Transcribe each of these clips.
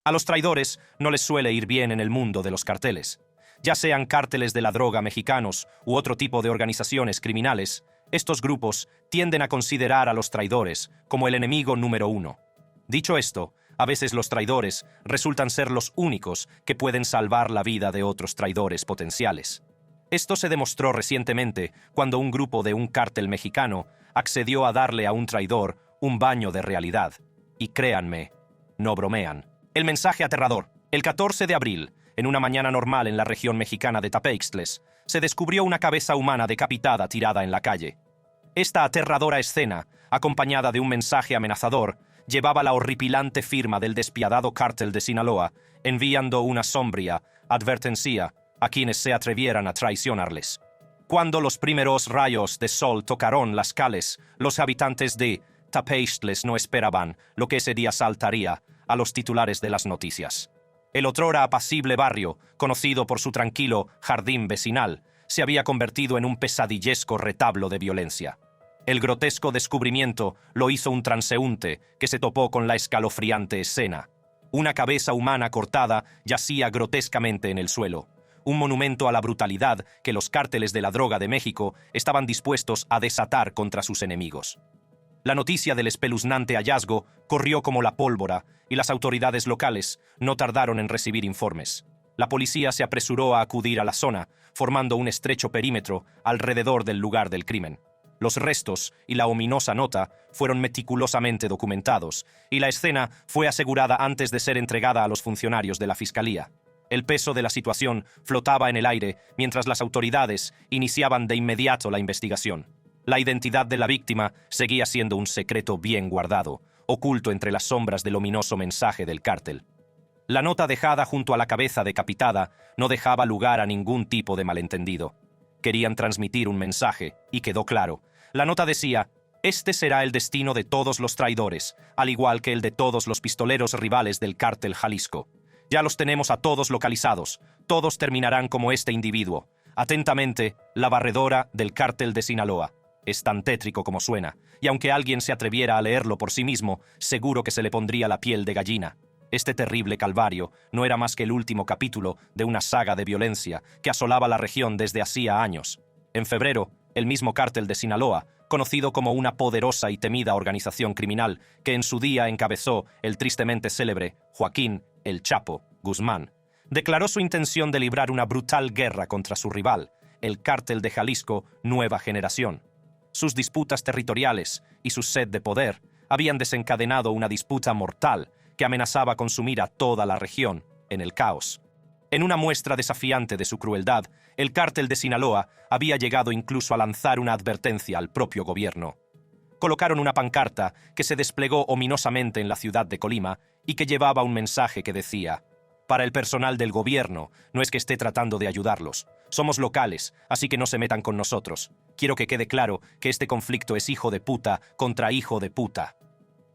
A los traidores no les suele ir bien en el mundo de los carteles. Ya sean cárteles de la droga mexicanos u otro tipo de organizaciones criminales, estos grupos tienden a considerar a los traidores como el enemigo número uno. Dicho esto, a veces los traidores resultan ser los únicos que pueden salvar la vida de otros traidores potenciales. Esto se demostró recientemente cuando un grupo de un cártel mexicano accedió a darle a un traidor un baño de realidad. Y créanme, no bromean. El mensaje aterrador. El 14 de abril, en una mañana normal en la región mexicana de Tapeixtles, se descubrió una cabeza humana decapitada tirada en la calle. Esta aterradora escena, acompañada de un mensaje amenazador, llevaba la horripilante firma del despiadado cártel de Sinaloa, enviando una sombría advertencia a quienes se atrevieran a traicionarles. Cuando los primeros rayos de sol tocaron las calles, los habitantes de Tapeixtles no esperaban lo que ese día saltaría a los titulares de las noticias. El otrora apacible barrio, conocido por su tranquilo jardín vecinal, se había convertido en un pesadillesco retablo de violencia. El grotesco descubrimiento lo hizo un transeúnte que se topó con la escalofriante escena. Una cabeza humana cortada yacía grotescamente en el suelo, un monumento a la brutalidad que los cárteles de la droga de México estaban dispuestos a desatar contra sus enemigos. La noticia del espeluznante hallazgo corrió como la pólvora y las autoridades locales no tardaron en recibir informes. La policía se apresuró a acudir a la zona, formando un estrecho perímetro alrededor del lugar del crimen. Los restos y la ominosa nota fueron meticulosamente documentados, y la escena fue asegurada antes de ser entregada a los funcionarios de la fiscalía. El peso de la situación flotaba en el aire mientras las autoridades iniciaban de inmediato la investigación. La identidad de la víctima seguía siendo un secreto bien guardado, oculto entre las sombras del ominoso mensaje del cártel. La nota dejada junto a la cabeza decapitada no dejaba lugar a ningún tipo de malentendido. Querían transmitir un mensaje, y quedó claro. La nota decía: «Este será el destino de todos los traidores, al igual que el de todos los pistoleros rivales del cártel Jalisco. Ya los tenemos a todos localizados. Todos terminarán como este individuo. Atentamente, la barredora del cártel de Sinaloa». Es tan tétrico como suena, y aunque alguien se atreviera a leerlo por sí mismo, seguro que se le pondría la piel de gallina. Este terrible calvario no era más que el último capítulo de una saga de violencia que asolaba la región desde hacía años. En febrero, el mismo cártel de Sinaloa, conocido como una poderosa y temida organización criminal que en su día encabezó el tristemente célebre Joaquín El Chapo Guzmán, declaró su intención de librar una brutal guerra contra su rival, el cártel de Jalisco Nueva Generación. Sus disputas territoriales y su sed de poder habían desencadenado una disputa mortal que amenazaba con sumir a toda la región en el caos. En una muestra desafiante de su crueldad, el cártel de Sinaloa había llegado incluso a lanzar una advertencia al propio gobierno. Colocaron una pancarta que se desplegó ominosamente en la ciudad de Colima y que llevaba un mensaje que decía: «Para el personal del gobierno, no es que esté tratando de ayudarlos. Somos locales, así que no se metan con nosotros. Quiero que quede claro que este conflicto es hijo de puta contra hijo de puta».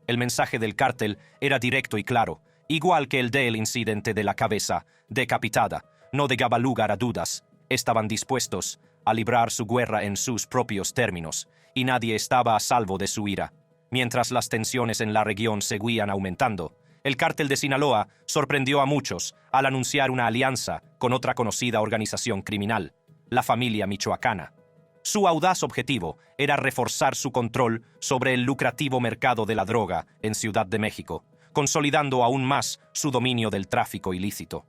El mensaje del cártel era directo y claro, igual que el del incidente de la cabeza decapitada. No dejaba lugar a dudas. Estaban dispuestos a librar su guerra en sus propios términos, y nadie estaba a salvo de su ira. Mientras las tensiones en la región seguían aumentando, el cártel de Sinaloa sorprendió a muchos al anunciar una alianza con otra conocida organización criminal, la familia michoacana. Su audaz objetivo era reforzar su control sobre el lucrativo mercado de la droga en Ciudad de México, consolidando aún más su dominio del tráfico ilícito.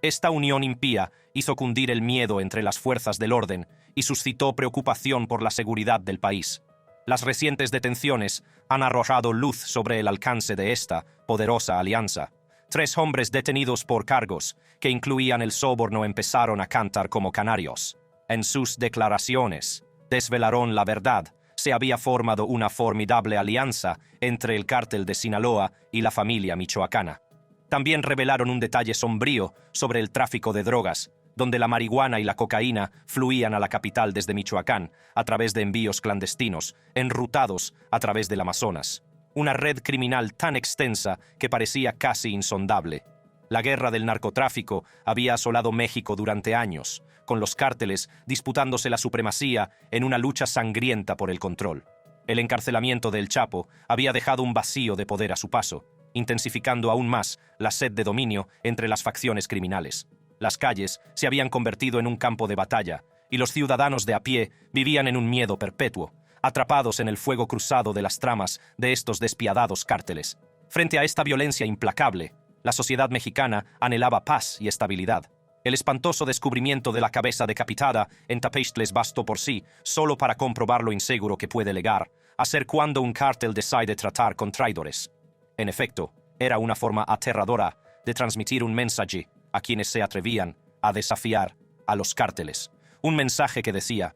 Esta unión impía hizo cundir el miedo entre las fuerzas del orden y suscitó preocupación por la seguridad del país. Las recientes detenciones han arrojado luz sobre el alcance de esta poderosa alianza. 3 hombres detenidos por cargos que incluían el soborno empezaron a cantar como canarios. En sus declaraciones, desvelaron la verdad. Se había formado una formidable alianza entre el cártel de Sinaloa y la familia michoacana. También revelaron un detalle sombrío sobre el tráfico de drogas, donde la marihuana y la cocaína fluían a la capital desde Michoacán a través de envíos clandestinos, enrutados a través del Amazonas. Una red criminal tan extensa que parecía casi insondable. La guerra del narcotráfico había asolado México durante años, con los cárteles disputándose la supremacía en una lucha sangrienta por el control. El encarcelamiento del Chapo había dejado un vacío de poder a su paso, intensificando aún más la sed de dominio entre las facciones criminales. Las calles se habían convertido en un campo de batalla, y los ciudadanos de a pie vivían en un miedo perpetuo, atrapados en el fuego cruzado de las tramas de estos despiadados cárteles. Frente a esta violencia implacable, la sociedad mexicana anhelaba paz y estabilidad. El espantoso descubrimiento de la cabeza decapitada en Tapeixtles bastó por sí solo para comprobar lo inseguro que puede llegar a ser cuando un cártel decide tratar con traidores. En efecto, era una forma aterradora de transmitir un mensaje a quienes se atrevían a desafiar a los cárteles. Un mensaje que decía: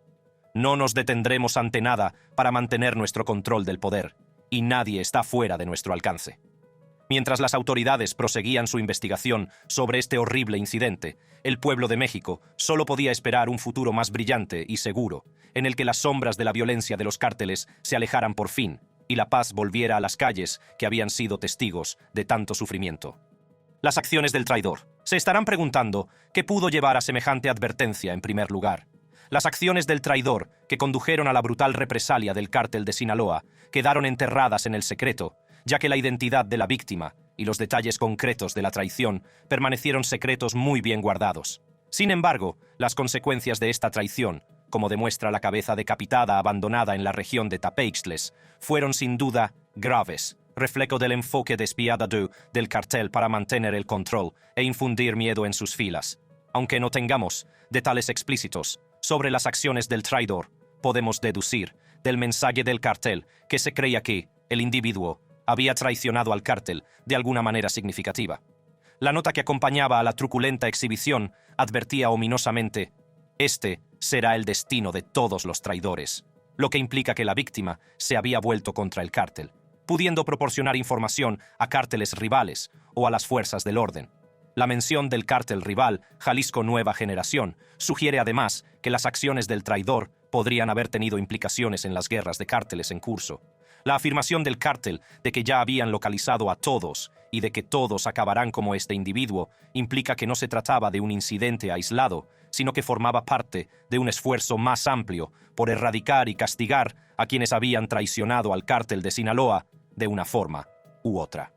no nos detendremos ante nada para mantener nuestro control del poder, y nadie está fuera de nuestro alcance. Mientras las autoridades proseguían su investigación sobre este horrible incidente, el pueblo de México solo podía esperar un futuro más brillante y seguro, en el que las sombras de la violencia de los cárteles se alejaran por fin y la paz volviera a las calles que habían sido testigos de tanto sufrimiento. Las acciones del traidor. Se estarán preguntando qué pudo llevar a semejante advertencia en primer lugar. Las acciones del traidor que condujeron a la brutal represalia del cártel de Sinaloa quedaron enterradas en el secreto, ya que la identidad de la víctima y los detalles concretos de la traición permanecieron secretos muy bien guardados. Sin embargo, las consecuencias de esta traición, como demuestra la cabeza decapitada abandonada en la región de Tapeixtles, fueron sin duda graves, reflejo del enfoque despiadado del cartel para mantener el control e infundir miedo en sus filas. Aunque no tengamos detalles explícitos sobre las acciones del traidor, podemos deducir del mensaje del cartel que se creía que el individuo había traicionado al cártel de alguna manera significativa. La nota que acompañaba a la truculenta exhibición advertía ominosamente: este será el destino de todos los traidores, lo que implica que la víctima se había vuelto contra el cártel, pudiendo proporcionar información a cárteles rivales o a las fuerzas del orden. La mención del cártel rival, Jalisco Nueva Generación, sugiere además que las acciones del traidor podrían haber tenido implicaciones en las guerras de cárteles en curso. La afirmación del cártel de que ya habían localizado a todos y de que todos acabarán como este individuo implica que no se trataba de un incidente aislado, sino que formaba parte de un esfuerzo más amplio por erradicar y castigar a quienes habían traicionado al cártel de Sinaloa de una forma u otra.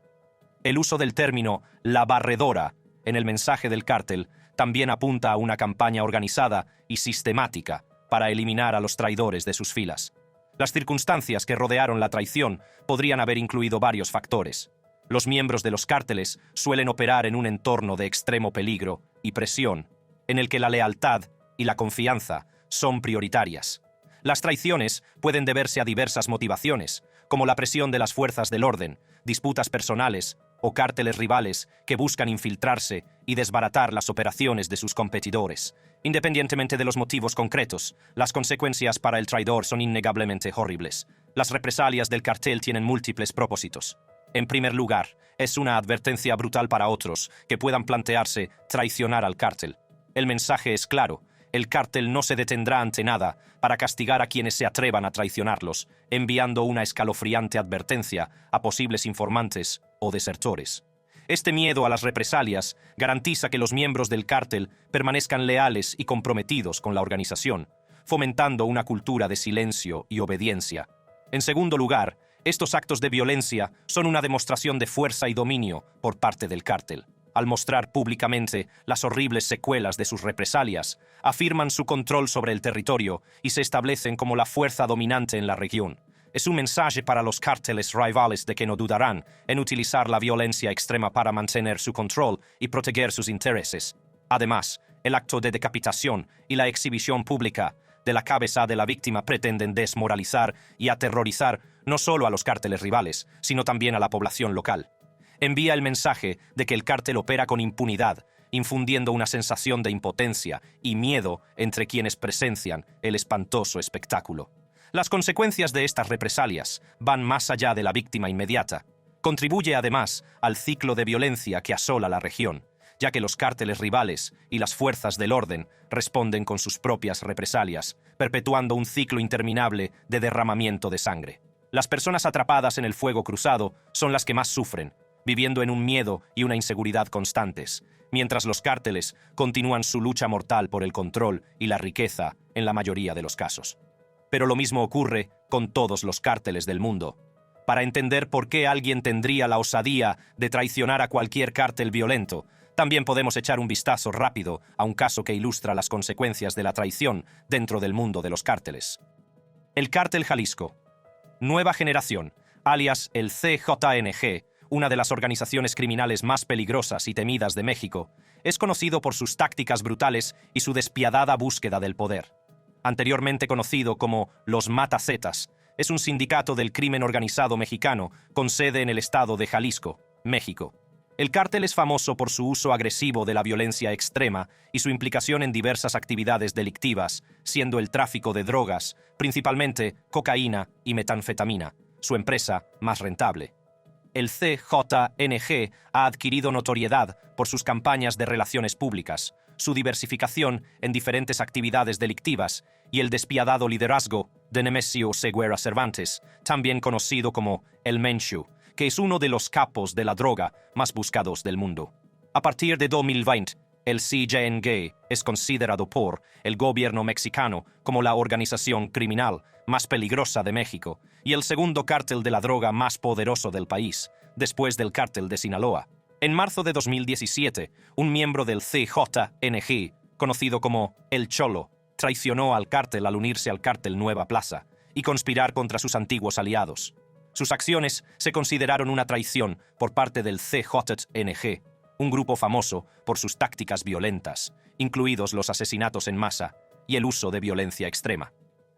El uso del término «la barredora» en el mensaje del cártel también apunta a una campaña organizada y sistemática para eliminar a los traidores de sus filas. Las circunstancias que rodearon la traición podrían haber incluido varios factores. Los miembros de los cárteles suelen operar en un entorno de extremo peligro y presión, en el que la lealtad y la confianza son prioritarias. Las traiciones pueden deberse a diversas motivaciones, como la presión de las fuerzas del orden, disputas personales o cárteles rivales que buscan infiltrarse y desbaratar las operaciones de sus competidores. Independientemente de los motivos concretos, las consecuencias para el traidor son innegablemente horribles. Las represalias del cartel tienen múltiples propósitos. En primer lugar, es una advertencia brutal para otros que puedan plantearse traicionar al cártel. El mensaje es claro: el cártel no se detendrá ante nada para castigar a quienes se atrevan a traicionarlos, enviando una escalofriante advertencia a posibles informantes o desertores. Este miedo a las represalias garantiza que los miembros del cártel permanezcan leales y comprometidos con la organización, fomentando una cultura de silencio y obediencia. En segundo lugar, estos actos de violencia son una demostración de fuerza y dominio por parte del cártel. Al mostrar públicamente las horribles secuelas de sus represalias, afirman su control sobre el territorio y se establecen como la fuerza dominante en la región. Es un mensaje para los cárteles rivales de que no dudarán en utilizar la violencia extrema para mantener su control y proteger sus intereses. Además, el acto de decapitación y la exhibición pública de la cabeza de la víctima pretenden desmoralizar y aterrorizar no solo a los cárteles rivales, sino también a la población local. Envía el mensaje de que el cártel opera con impunidad, infundiendo una sensación de impotencia y miedo entre quienes presencian el espantoso espectáculo. Las consecuencias de estas represalias van más allá de la víctima inmediata. Contribuye además al ciclo de violencia que asola la región, ya que los cárteles rivales y las fuerzas del orden responden con sus propias represalias, perpetuando un ciclo interminable de derramamiento de sangre. Las personas atrapadas en el fuego cruzado son las que más sufren, viviendo en un miedo y una inseguridad constantes, mientras los cárteles continúan su lucha mortal por el control y la riqueza en la mayoría de los casos. Pero lo mismo ocurre con todos los cárteles del mundo. Para entender por qué alguien tendría la osadía de traicionar a cualquier cártel violento, también podemos echar un vistazo rápido a un caso que ilustra las consecuencias de la traición dentro del mundo de los cárteles. El Cártel Jalisco. Nueva Generación, alias el CJNG, una de las organizaciones criminales más peligrosas y temidas de México, es conocido por sus tácticas brutales y su despiadada búsqueda del poder. Anteriormente conocido como los Matazetas, es un sindicato del crimen organizado mexicano con sede en el estado de Jalisco, México. El cártel es famoso por su uso agresivo de la violencia extrema y su implicación en diversas actividades delictivas, siendo el tráfico de drogas, principalmente cocaína y metanfetamina, su empresa más rentable. El CJNG ha adquirido notoriedad por sus campañas de relaciones públicas, su diversificación en diferentes actividades delictivas y el despiadado liderazgo de Nemesio Ceguera Cervantes, también conocido como el Mencho, que es uno de los capos de la droga más buscados del mundo. A partir de 2020, el CJNG es considerado por el gobierno mexicano como la organización criminal más peligrosa de México y el segundo cártel de la droga más poderoso del país, después del cártel de Sinaloa. En marzo de 2017, un miembro del CJNG, conocido como El Cholo, traicionó al cártel al unirse al cártel Nueva Plaza y conspirar contra sus antiguos aliados. Sus acciones se consideraron una traición por parte del CJNG, un grupo famoso por sus tácticas violentas, incluidos los asesinatos en masa y el uso de violencia extrema.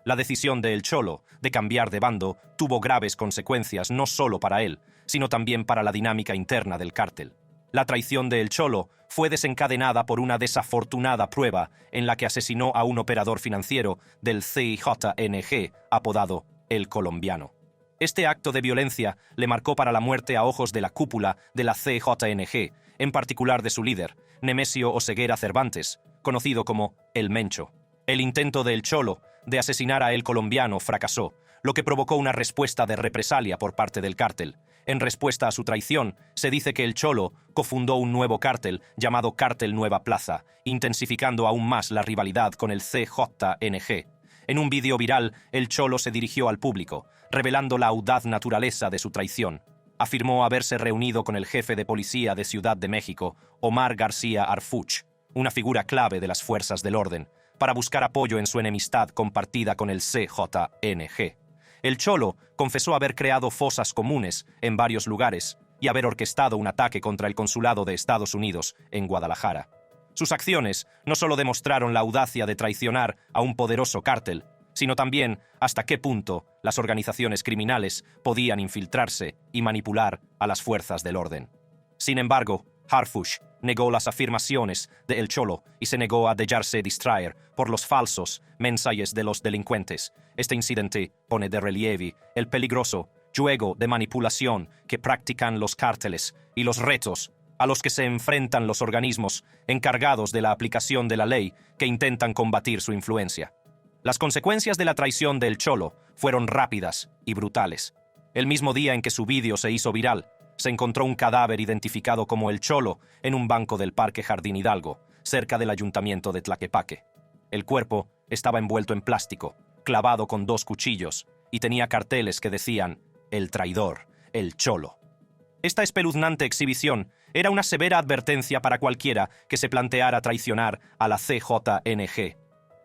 La decisión de El Cholo de cambiar de bando tuvo graves consecuencias no solo para él, sino también para la dinámica interna del cártel. La traición de El Cholo fue desencadenada por una desafortunada prueba en la que asesinó a un operador financiero del CJNG apodado El Colombiano. Este acto de violencia le marcó para la muerte a ojos de la cúpula de la CJNG, en particular de su líder, Nemesio Oseguera Cervantes, conocido como El Mencho. El intento de El Cholo de asesinar a El Colombiano fracasó, lo que provocó una respuesta de represalia por parte del cártel. En respuesta a su traición, se dice que El Cholo cofundó un nuevo cártel llamado Cártel Nueva Plaza, intensificando aún más la rivalidad con el CJNG. En un vídeo viral, El Cholo se dirigió al público, revelando la audaz naturaleza de su traición. Afirmó haberse reunido con el jefe de policía de Ciudad de México, Omar García Harfuch, una figura clave de las fuerzas del orden, para buscar apoyo en su enemistad compartida con el CJNG. El Cholo confesó haber creado fosas comunes en varios lugares y haber orquestado un ataque contra el consulado de Estados Unidos en Guadalajara. Sus acciones no solo demostraron la audacia de traicionar a un poderoso cártel, sino también hasta qué punto las organizaciones criminales podían infiltrarse y manipular a las fuerzas del orden. Sin embargo, Harfuch negó las afirmaciones de El Cholo y se negó a dejarse distraer por los falsos mensajes de los delincuentes. Este incidente pone de relieve el peligroso juego de manipulación que practican los cárteles y los retos a los que se enfrentan los organismos encargados de la aplicación de la ley que intentan combatir su influencia. Las consecuencias de la traición de El Cholo fueron rápidas y brutales. El mismo día en que su vídeo se hizo viral, se encontró un cadáver identificado como El Cholo en un banco del Parque Jardín Hidalgo, cerca del ayuntamiento de Tlaquepaque. El cuerpo estaba envuelto en plástico, clavado con 2 cuchillos, y tenía carteles que decían «El traidor, El Cholo». Esta espeluznante exhibición era una severa advertencia para cualquiera que se planteara traicionar a la CJNG.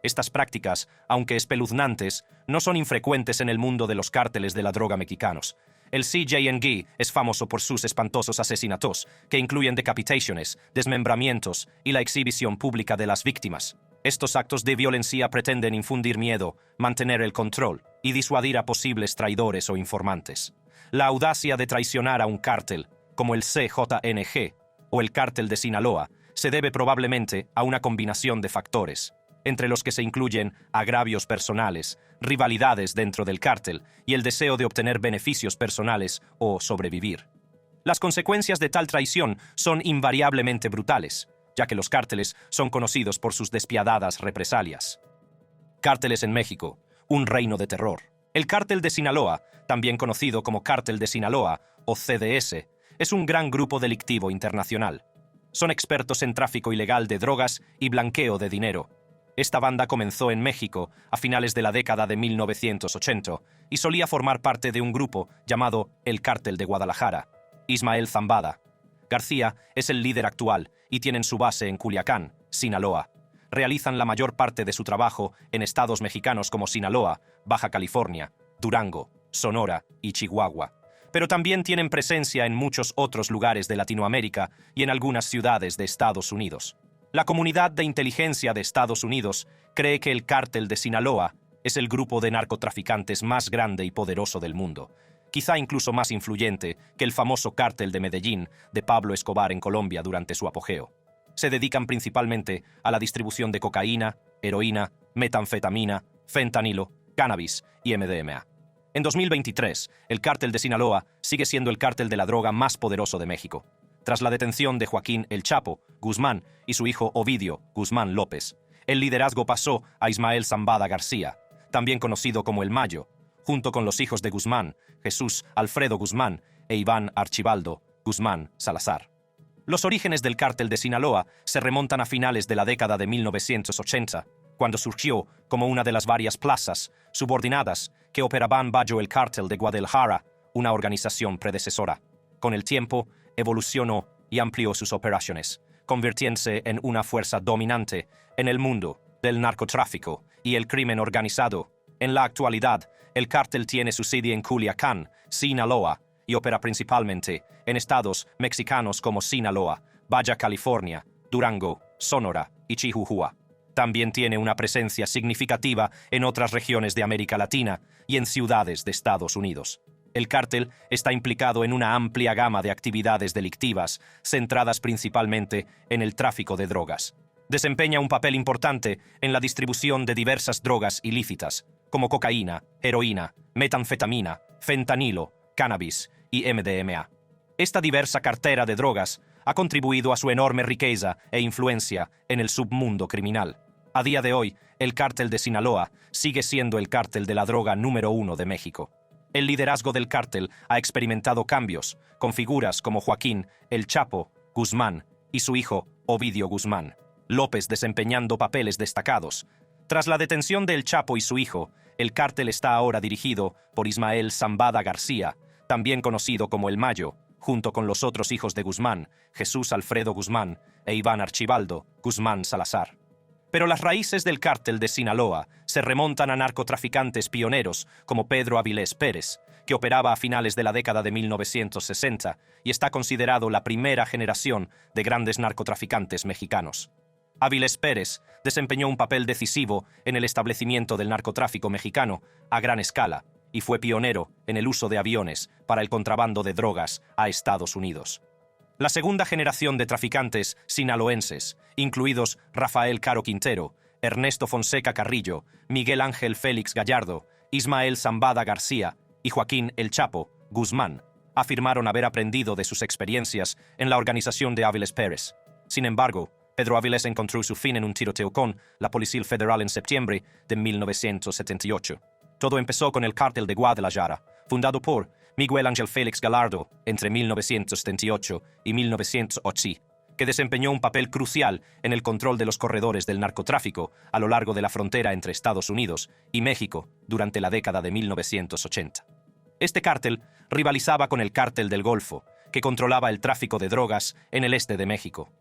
Estas prácticas, aunque espeluznantes, no son infrecuentes en el mundo de los cárteles de la droga mexicanos. El CJNG es famoso por sus espantosos asesinatos, que incluyen decapitaciones, desmembramientos y la exhibición pública de las víctimas. Estos actos de violencia pretenden infundir miedo, mantener el control y disuadir a posibles traidores o informantes. La audacia de traicionar a un cártel, como el CJNG o el cártel de Sinaloa, se debe probablemente a una combinación de factores, entre los que se incluyen agravios personales, rivalidades dentro del cártel y el deseo de obtener beneficios personales o sobrevivir. Las consecuencias de tal traición son invariablemente brutales, ya que los cárteles son conocidos por sus despiadadas represalias. Cárteles en México, un reino de terror. El cártel de Sinaloa, también conocido como Cártel de Sinaloa o CDS, es un gran grupo delictivo internacional. Son expertos en tráfico ilegal de drogas y blanqueo de dinero. Esta banda comenzó en México a finales de la década de 1980 y solía formar parte de un grupo llamado el Cártel de Guadalajara. Ismael Zambada García es el líder actual y tienen su base en Culiacán, Sinaloa. Realizan la mayor parte de su trabajo en estados mexicanos como Sinaloa, Baja California, Durango, Sonora y Chihuahua. Pero también tienen presencia en muchos otros lugares de Latinoamérica y en algunas ciudades de Estados Unidos. La comunidad de inteligencia de Estados Unidos cree que el Cártel de Sinaloa es el grupo de narcotraficantes más grande y poderoso del mundo, quizá incluso más influyente que el famoso Cártel de Medellín de Pablo Escobar en Colombia durante su apogeo. Se dedican principalmente a la distribución de cocaína, heroína, metanfetamina, fentanilo, cannabis y MDMA. En 2023, el Cártel de Sinaloa sigue siendo el cártel de la droga más poderoso de México. Tras la detención de Joaquín El Chapo Guzmán y su hijo Ovidio Guzmán López, el liderazgo pasó a Ismael Zambada García, también conocido como El Mayo, junto con los hijos de Guzmán, Jesús Alfredo Guzmán e Iván Archibaldo Guzmán Salazar. Los orígenes del Cártel de Sinaloa se remontan a finales de la década de 1980, cuando surgió como una de las varias plazas subordinadas que operaban bajo el Cártel de Guadalajara, una organización predecesora. Con el tiempo, evolucionó y amplió sus operaciones, convirtiéndose en una fuerza dominante en el mundo del narcotráfico y el crimen organizado. En la actualidad, el cártel tiene su sede en Culiacán, Sinaloa, y opera principalmente en estados mexicanos como Sinaloa, Baja California, Durango, Sonora y Chihuahua. También tiene una presencia significativa en otras regiones de América Latina y en ciudades de Estados Unidos. El cártel está implicado en una amplia gama de actividades delictivas, centradas principalmente en el tráfico de drogas. Desempeña un papel importante en la distribución de diversas drogas ilícitas, como cocaína, heroína, metanfetamina, fentanilo, cannabis y MDMA. Esta diversa cartera de drogas ha contribuido a su enorme riqueza e influencia en el submundo criminal. A día de hoy, el Cártel de Sinaloa sigue siendo el cártel de la droga número 1 de México. El liderazgo del cártel ha experimentado cambios, con figuras como Joaquín El Chapo Guzmán y su hijo Ovidio Guzmán López desempeñando papeles destacados. Tras la detención de El Chapo y su hijo, el cártel está ahora dirigido por Ismael Zambada García, también conocido como El Mayo, junto con los otros hijos de Guzmán, Jesús Alfredo Guzmán e Iván Archibaldo Guzmán Salazar. Pero las raíces del Cártel de Sinaloa se remontan a narcotraficantes pioneros como Pedro Avilés Pérez, que operaba a finales de la década de 1960 y está considerado la primera generación de grandes narcotraficantes mexicanos. Avilés Pérez desempeñó un papel decisivo en el establecimiento del narcotráfico mexicano a gran escala y fue pionero en el uso de aviones para el contrabando de drogas a Estados Unidos. La segunda generación de traficantes sinaloenses, incluidos Rafael Caro Quintero, Ernesto Fonseca Carrillo, Miguel Ángel Félix Gallardo, Ismael Zambada García y Joaquín El Chapo Guzmán, afirmaron haber aprendido de sus experiencias en la organización de Avilés Pérez. Sin embargo, Pedro Avilés encontró su fin en un tiroteo con la Policía Federal en septiembre de 1978. Todo empezó con el Cártel de Guadalajara, fundado por Miguel Ángel Félix Gallardo entre 1978 y 1980, que desempeñó un papel crucial en el control de los corredores del narcotráfico a lo largo de la frontera entre Estados Unidos y México durante la década de 1980. Este cártel rivalizaba con el Cártel del Golfo, que controlaba el tráfico de drogas en el este de México.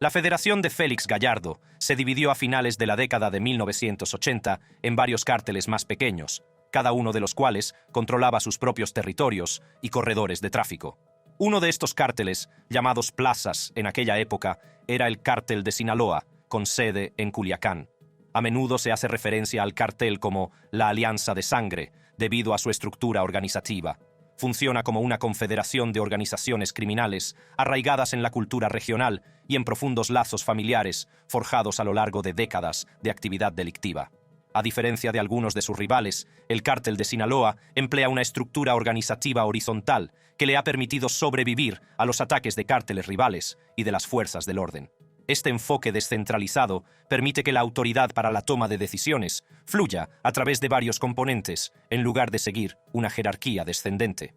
La Federación de Félix Gallardo se dividió a finales de la década de 1980 en varios cárteles más pequeños, cada uno de los cuales controlaba sus propios territorios y corredores de tráfico. Uno de estos cárteles, llamados plazas en aquella época, era el Cártel de Sinaloa, con sede en Culiacán. A menudo se hace referencia al cartel como la Alianza de Sangre, debido a su estructura organizativa. Funciona como una confederación de organizaciones criminales arraigadas en la cultura regional y en profundos lazos familiares forjados a lo largo de décadas de actividad delictiva. A diferencia de algunos de sus rivales, el Cártel de Sinaloa emplea una estructura organizativa horizontal que le ha permitido sobrevivir a los ataques de cárteles rivales y de las fuerzas del orden. Este enfoque descentralizado permite que la autoridad para la toma de decisiones fluya a través de varios componentes, en lugar de seguir una jerarquía descendente.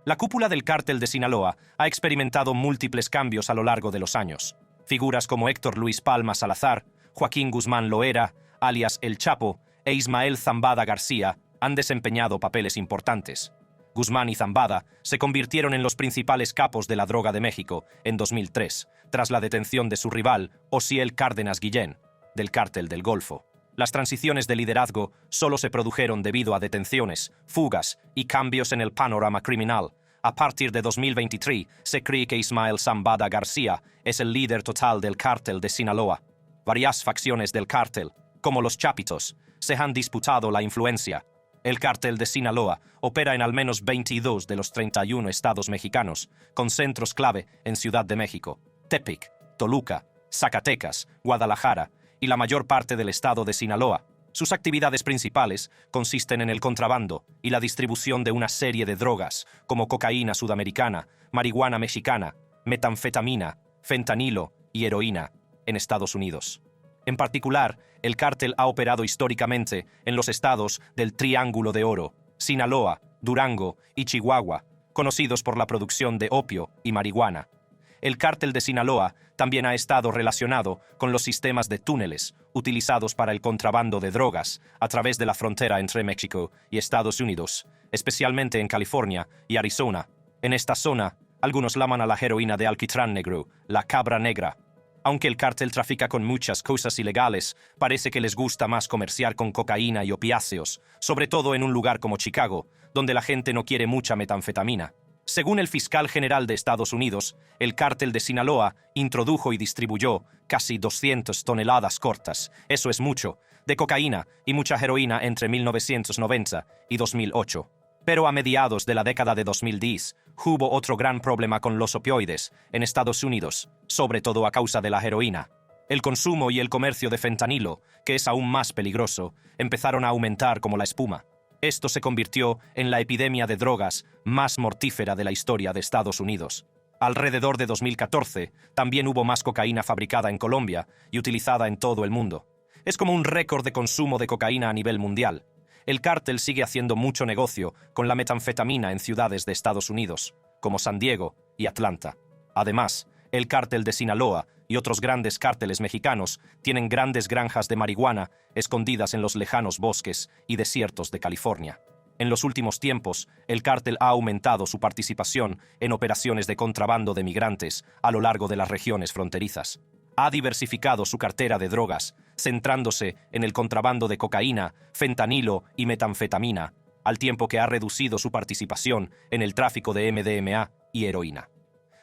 La cúpula del Cártel de Sinaloa ha experimentado múltiples cambios a lo largo de los años. Figuras como Héctor Luis Palma Salazar, Joaquín Guzmán Loera, alias El Chapo, e Ismael Zambada García han desempeñado papeles importantes. Guzmán y Zambada se convirtieron en los principales capos de la droga de México en 2003, tras la detención de su rival, Osiel Cárdenas Guillén, del Cártel del Golfo. Las transiciones de liderazgo solo se produjeron debido a detenciones, fugas y cambios en el panorama criminal. A partir de 2023, se cree que Ismael Zambada García es el líder total del Cártel de Sinaloa. Varias facciones del cártel, como los Chapitos, se han disputado la influencia. El Cártel de Sinaloa opera en al menos 22 de los 31 estados mexicanos, con centros clave en Ciudad de México, Tepic, Toluca, Zacatecas, Guadalajara y la mayor parte del estado de Sinaloa. Sus actividades principales consisten en el contrabando y la distribución de una serie de drogas, como cocaína sudamericana, marihuana mexicana, metanfetamina, fentanilo y heroína, en Estados Unidos. En particular, el cártel ha operado históricamente en los estados del Triángulo de Oro, Sinaloa, Durango y Chihuahua, conocidos por la producción de opio y marihuana. El cártel de Sinaloa también ha estado relacionado con los sistemas de túneles utilizados para el contrabando de drogas a través de la frontera entre México y Estados Unidos, especialmente en California y Arizona. En esta zona, algunos llaman a la heroína de alquitrán negro, la cabra negra. Aunque el cártel trafica con muchas cosas ilegales, parece que les gusta más comerciar con cocaína y opiáceos, sobre todo en un lugar como Chicago, donde la gente no quiere mucha metanfetamina. Según el fiscal general de Estados Unidos, el cártel de Sinaloa introdujo y distribuyó casi 200 toneladas cortas, eso es mucho, de cocaína y mucha heroína entre 1990 y 2008. Pero a mediados de la década de 2010, hubo otro gran problema con los opioides en Estados Unidos, sobre todo a causa de la heroína. El consumo y el comercio de fentanilo, que es aún más peligroso, empezaron a aumentar como la espuma. Esto se convirtió en la epidemia de drogas más mortífera de la historia de Estados Unidos. Alrededor de 2014, también hubo más cocaína fabricada en Colombia y utilizada en todo el mundo. Es como un récord de consumo de cocaína a nivel mundial. El cártel sigue haciendo mucho negocio con la metanfetamina en ciudades de Estados Unidos, como San Diego y Atlanta. Además, el cártel de Sinaloa y otros grandes cárteles mexicanos tienen grandes granjas de marihuana escondidas en los lejanos bosques y desiertos de California. En los últimos tiempos, el cártel ha aumentado su participación en operaciones de contrabando de migrantes a lo largo de las regiones fronterizas. Ha diversificado su cartera de drogas, centrándose en el contrabando de cocaína, fentanilo y metanfetamina, al tiempo que ha reducido su participación en el tráfico de MDMA y heroína.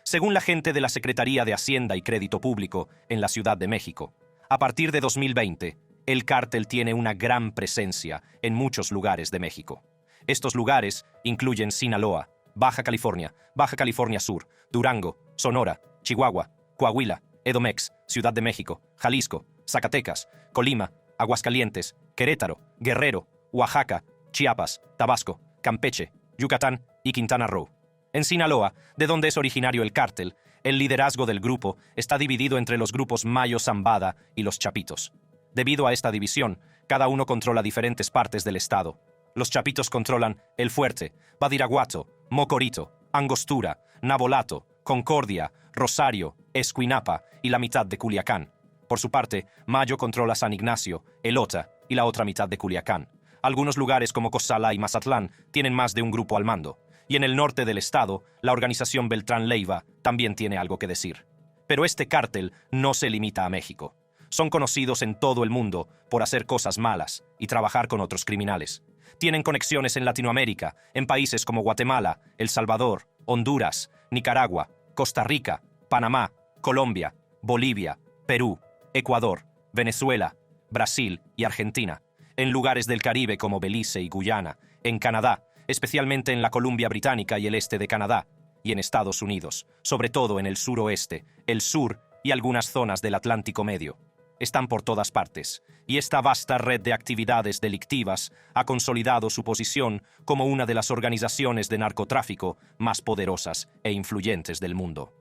Según la gente de la Secretaría de Hacienda y Crédito Público en la Ciudad de México, a partir de 2020, el cártel tiene una gran presencia en muchos lugares de México. Estos lugares incluyen Sinaloa, Baja California Sur, Durango, Sonora, Chihuahua, Coahuila, Edomex, Ciudad de México, Jalisco, Zacatecas, Colima, Aguascalientes, Querétaro, Guerrero, Oaxaca, Chiapas, Tabasco, Campeche, Yucatán y Quintana Roo. En Sinaloa, de donde es originario el cártel, el liderazgo del grupo está dividido entre los grupos Mayo Zambada y los Chapitos. Debido a esta división, cada uno controla diferentes partes del estado. Los Chapitos controlan El Fuerte, Badiraguato, Mocorito, Angostura, Navolato, Concordia, Rosario, Escuinapa y la mitad de Culiacán. Por su parte, Mayo controla San Ignacio, Elota y la otra mitad de Culiacán. Algunos lugares como Cozalá y Mazatlán tienen más de un grupo al mando. Y en el norte del estado, la organización Beltrán Leiva también tiene algo que decir. Pero este cártel no se limita a México. Son conocidos en todo el mundo por hacer cosas malas y trabajar con otros criminales. Tienen conexiones en Latinoamérica, en países como Guatemala, El Salvador, Honduras, Nicaragua, Costa Rica, Panamá, Colombia, Bolivia, Perú, Ecuador, Venezuela, Brasil y Argentina. En lugares del Caribe como Belice y Guyana, en Canadá, especialmente en la Columbia Británica y el este de Canadá, y en Estados Unidos, sobre todo en el suroeste, el sur y algunas zonas del Atlántico Medio. Están por todas partes, y esta vasta red de actividades delictivas ha consolidado su posición como una de las organizaciones de narcotráfico más poderosas e influyentes del mundo.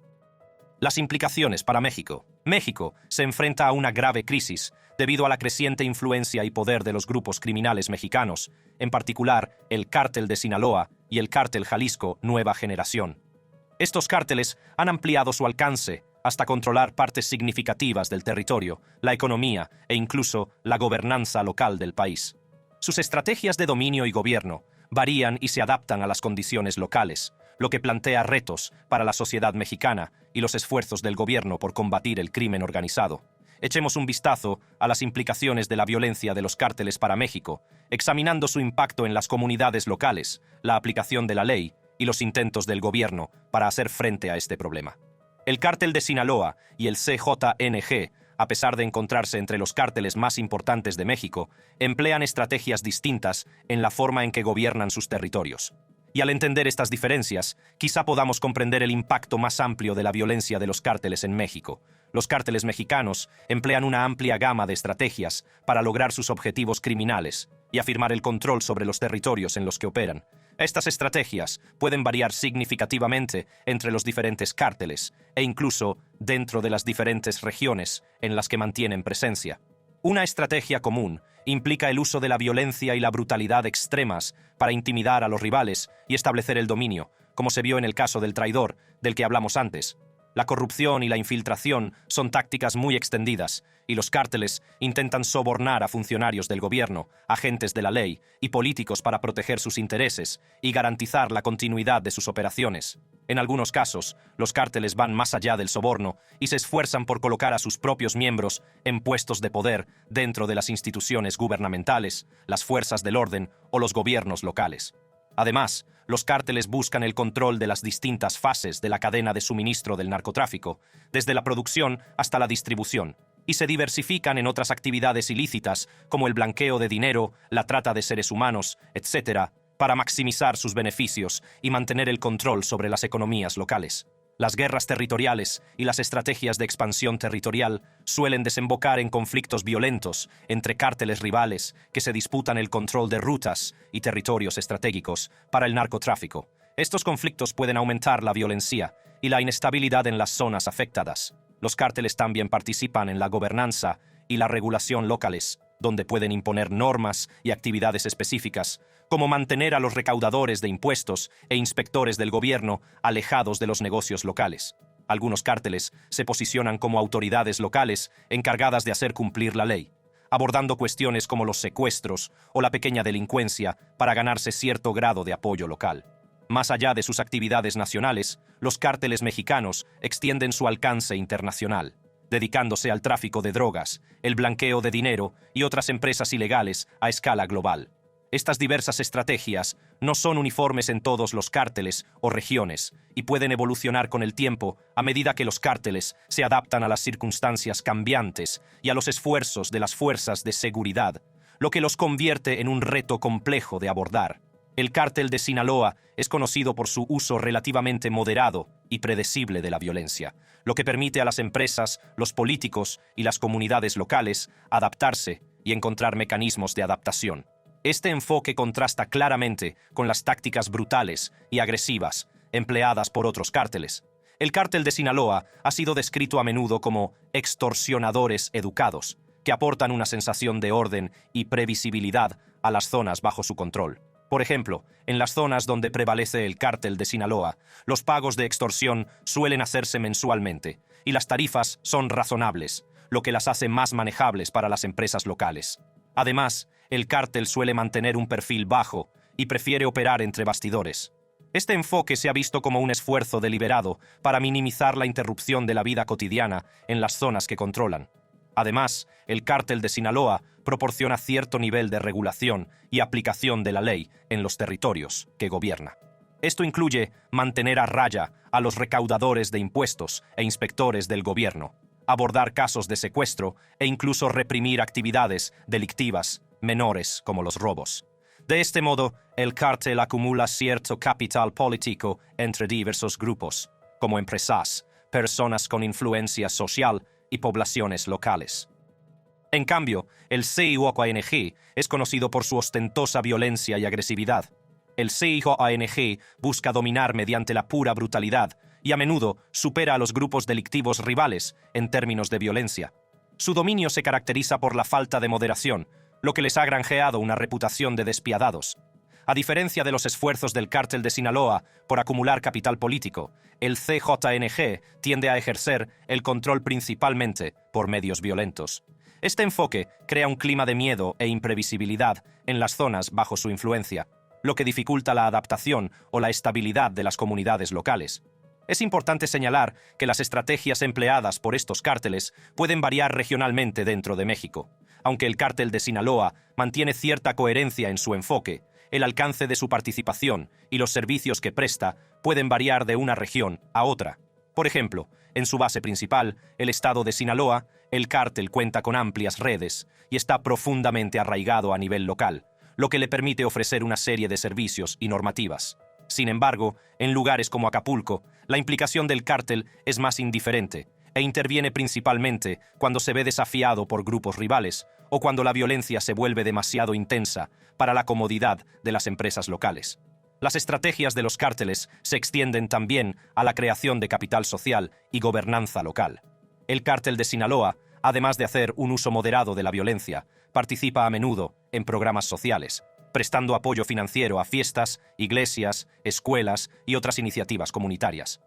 Las implicaciones para México. México se enfrenta a una grave crisis debido a la creciente influencia y poder de los grupos criminales mexicanos, en particular el Cártel de Sinaloa y el Cártel Jalisco Nueva Generación. Estos cárteles han ampliado su alcance, hasta controlar partes significativas del territorio, la economía e incluso la gobernanza local del país. Sus estrategias de dominio y gobierno varían y se adaptan a las condiciones locales, lo que plantea retos para la sociedad mexicana y los esfuerzos del gobierno por combatir el crimen organizado. Echemos un vistazo a las implicaciones de la violencia de los cárteles para México, examinando su impacto en las comunidades locales, la aplicación de la ley y los intentos del gobierno para hacer frente a este problema. El cártel de Sinaloa y el CJNG, a pesar de encontrarse entre los cárteles más importantes de México, emplean estrategias distintas en la forma en que gobiernan sus territorios. Y al entender estas diferencias, quizá podamos comprender el impacto más amplio de la violencia de los cárteles en México. Los cárteles mexicanos emplean una amplia gama de estrategias para lograr sus objetivos criminales y afirmar el control sobre los territorios en los que operan. Estas estrategias pueden variar significativamente entre los diferentes cárteles e incluso dentro de las diferentes regiones en las que mantienen presencia. Una estrategia común implica el uso de la violencia y la brutalidad extremas para intimidar a los rivales y establecer el dominio, como se vio en el caso del traidor, del que hablamos antes. La corrupción y la infiltración son tácticas muy extendidas, y los cárteles intentan sobornar a funcionarios del gobierno, agentes de la ley y políticos para proteger sus intereses y garantizar la continuidad de sus operaciones. En algunos casos, los cárteles van más allá del soborno y se esfuerzan por colocar a sus propios miembros en puestos de poder dentro de las instituciones gubernamentales, las fuerzas del orden o los gobiernos locales. Además, los cárteles buscan el control de las distintas fases de la cadena de suministro del narcotráfico, desde la producción hasta la distribución, y se diversifican en otras actividades ilícitas como el blanqueo de dinero, la trata de seres humanos, etc., para maximizar sus beneficios y mantener el control sobre las economías locales. Las guerras territoriales y las estrategias de expansión territorial suelen desembocar en conflictos violentos entre cárteles rivales que se disputan el control de rutas y territorios estratégicos para el narcotráfico. Estos conflictos pueden aumentar la violencia y la inestabilidad en las zonas afectadas. Los cárteles también participan en la gobernanza y la regulación locales, donde pueden imponer normas y actividades específicas, como mantener a los recaudadores de impuestos e inspectores del gobierno alejados de los negocios locales. Algunos cárteles se posicionan como autoridades locales encargadas de hacer cumplir la ley, abordando cuestiones como los secuestros o la pequeña delincuencia para ganarse cierto grado de apoyo local. Más allá de sus actividades nacionales, los cárteles mexicanos extienden su alcance internacional, dedicándose al tráfico de drogas, el blanqueo de dinero y otras empresas ilegales a escala global. Estas diversas estrategias no son uniformes en todos los cárteles o regiones y pueden evolucionar con el tiempo a medida que los cárteles se adaptan a las circunstancias cambiantes y a los esfuerzos de las fuerzas de seguridad, lo que los convierte en un reto complejo de abordar. El cártel de Sinaloa es conocido por su uso relativamente moderado y predecible de la violencia, lo que permite a las empresas, los políticos y las comunidades locales adaptarse y encontrar mecanismos de adaptación. Este enfoque contrasta claramente con las tácticas brutales y agresivas empleadas por otros cárteles. El cártel de Sinaloa ha sido descrito a menudo como extorsionadores educados, que aportan una sensación de orden y previsibilidad a las zonas bajo su control. Por ejemplo, en las zonas donde prevalece el cártel de Sinaloa, los pagos de extorsión suelen hacerse mensualmente, y las tarifas son razonables, lo que las hace más manejables para las empresas locales. Además, el cártel suele mantener un perfil bajo y prefiere operar entre bastidores. Este enfoque se ha visto como un esfuerzo deliberado para minimizar la interrupción de la vida cotidiana en las zonas que controlan. Además, el cártel de Sinaloa proporciona cierto nivel de regulación y aplicación de la ley en los territorios que gobierna. Esto incluye mantener a raya a los recaudadores de impuestos e inspectores del gobierno, abordar casos de secuestro e incluso reprimir actividades delictivas menores como los robos. De este modo, el cártel acumula cierto capital político entre diversos grupos, como empresas, personas con influencia social y poblaciones locales. En cambio, el CJNG es conocido por su ostentosa violencia y agresividad. El CJNG busca dominar mediante la pura brutalidad y a menudo supera a los grupos delictivos rivales en términos de violencia. Su dominio se caracteriza por la falta de moderación, lo que les ha granjeado una reputación de despiadados. A diferencia de los esfuerzos del cártel de Sinaloa por acumular capital político, el CJNG tiende a ejercer el control principalmente por medios violentos. Este enfoque crea un clima de miedo e imprevisibilidad en las zonas bajo su influencia, lo que dificulta la adaptación o la estabilidad de las comunidades locales. Es importante señalar que las estrategias empleadas por estos cárteles pueden variar regionalmente dentro de México. Aunque el cártel de Sinaloa mantiene cierta coherencia en su enfoque, el alcance de su participación y los servicios que presta pueden variar de una región a otra. Por ejemplo, en su base principal, el estado de Sinaloa, el cártel cuenta con amplias redes y está profundamente arraigado a nivel local, lo que le permite ofrecer una serie de servicios y normativas. Sin embargo, en lugares como Acapulco, la implicación del cártel es más indiferente e interviene principalmente cuando se ve desafiado por grupos rivales o cuando la violencia se vuelve demasiado intensa para la comodidad de las empresas locales. Las estrategias de los cárteles se extienden también a la creación de capital social y gobernanza local. El cártel de Sinaloa, además de hacer un uso moderado de la violencia, participa a menudo en programas sociales, prestando apoyo financiero a fiestas, iglesias, escuelas y otras iniciativas comunitarias.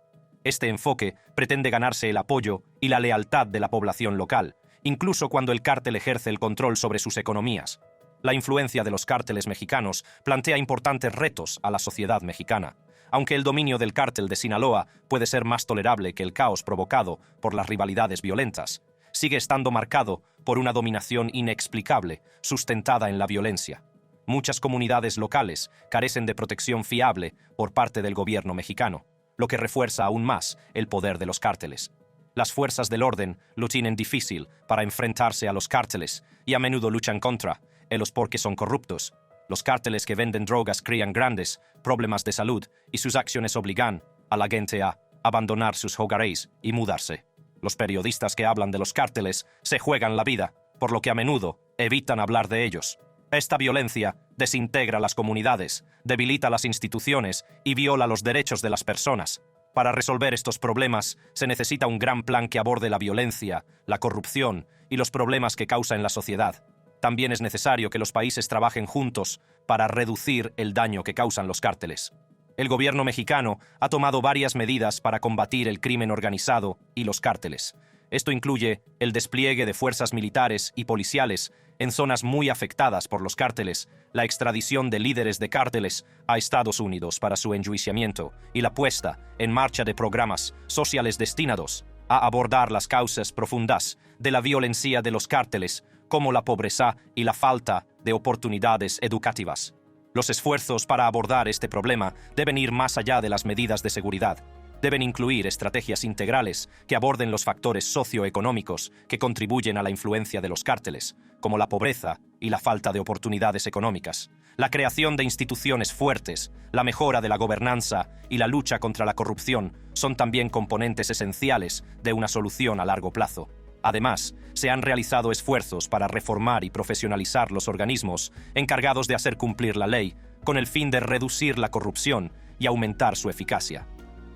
Este enfoque pretende ganarse el apoyo y la lealtad de la población local, incluso cuando el cártel ejerce el control sobre sus economías. La influencia de los cárteles mexicanos plantea importantes retos a la sociedad mexicana. Aunque el dominio del cártel de Sinaloa puede ser más tolerable que el caos provocado por las rivalidades violentas, sigue estando marcado por una dominación inexplicable, sustentada en la violencia. Muchas comunidades locales carecen de protección fiable por parte del gobierno mexicano, lo que refuerza aún más el poder de los cárteles. Las fuerzas del orden lo tienen difícil para enfrentarse a los cárteles y a menudo luchan contra ellos porque son corruptos. Los cárteles que venden drogas crean grandes problemas de salud y sus acciones obligan a la gente a abandonar sus hogares y mudarse. Los periodistas que hablan de los cárteles se juegan la vida, por lo que a menudo evitan hablar de ellos. Esta violencia desintegra las comunidades, debilita las instituciones y viola los derechos de las personas. Para resolver estos problemas se necesita un gran plan que aborde la violencia, la corrupción y los problemas que causa en la sociedad. También es necesario que los países trabajen juntos para reducir el daño que causan los cárteles. El gobierno mexicano ha tomado varias medidas para combatir el crimen organizado y los cárteles. Esto incluye el despliegue de fuerzas militares y policiales en zonas muy afectadas por los cárteles, la extradición de líderes de cárteles a Estados Unidos para su enjuiciamiento y la puesta en marcha de programas sociales destinados a abordar las causas profundas de la violencia de los cárteles, como la pobreza y la falta de oportunidades educativas. Los esfuerzos para abordar este problema deben ir más allá de las medidas de seguridad. Deben incluir estrategias integrales que aborden los factores socioeconómicos que contribuyen a la influencia de los cárteles, como la pobreza y la falta de oportunidades económicas, la creación de instituciones fuertes, la mejora de la gobernanza y la lucha contra la corrupción son también componentes esenciales de una solución a largo plazo. Además, se han realizado esfuerzos para reformar y profesionalizar los organismos encargados de hacer cumplir la ley, con el fin de reducir la corrupción y aumentar su eficacia.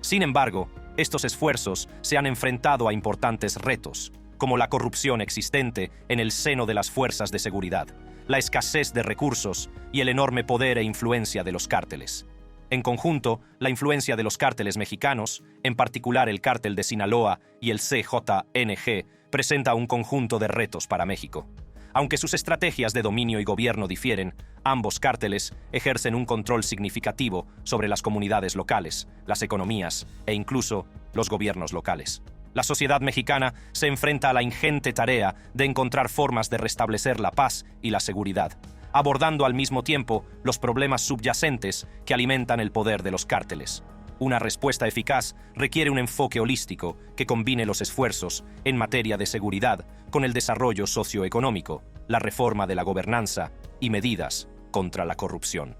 Sin embargo, estos esfuerzos se han enfrentado a importantes retos, como la corrupción existente en el seno de las fuerzas de seguridad, la escasez de recursos y el enorme poder e influencia de los cárteles. En conjunto, la influencia de los cárteles mexicanos, en particular el cártel de Sinaloa y el CJNG, presenta un conjunto de retos para México. Aunque sus estrategias de dominio y gobierno difieren, ambos cárteles ejercen un control significativo sobre las comunidades locales, las economías e incluso los gobiernos locales. La sociedad mexicana se enfrenta a la ingente tarea de encontrar formas de restablecer la paz y la seguridad, abordando al mismo tiempo los problemas subyacentes que alimentan el poder de los cárteles. Una respuesta eficaz requiere un enfoque holístico que combine los esfuerzos en materia de seguridad con el desarrollo socioeconómico, la reforma de la gobernanza y medidas contra la corrupción.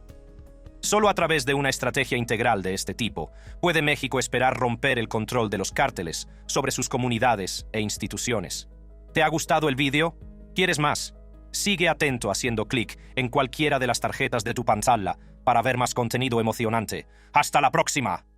Solo a través de una estrategia integral de este tipo puede México esperar romper el control de los cárteles sobre sus comunidades e instituciones. ¿Te ha gustado el vídeo? ¿Quieres más? Sigue atento haciendo clic en cualquiera de las tarjetas de tu pantalla para ver más contenido emocionante. ¡Hasta la próxima!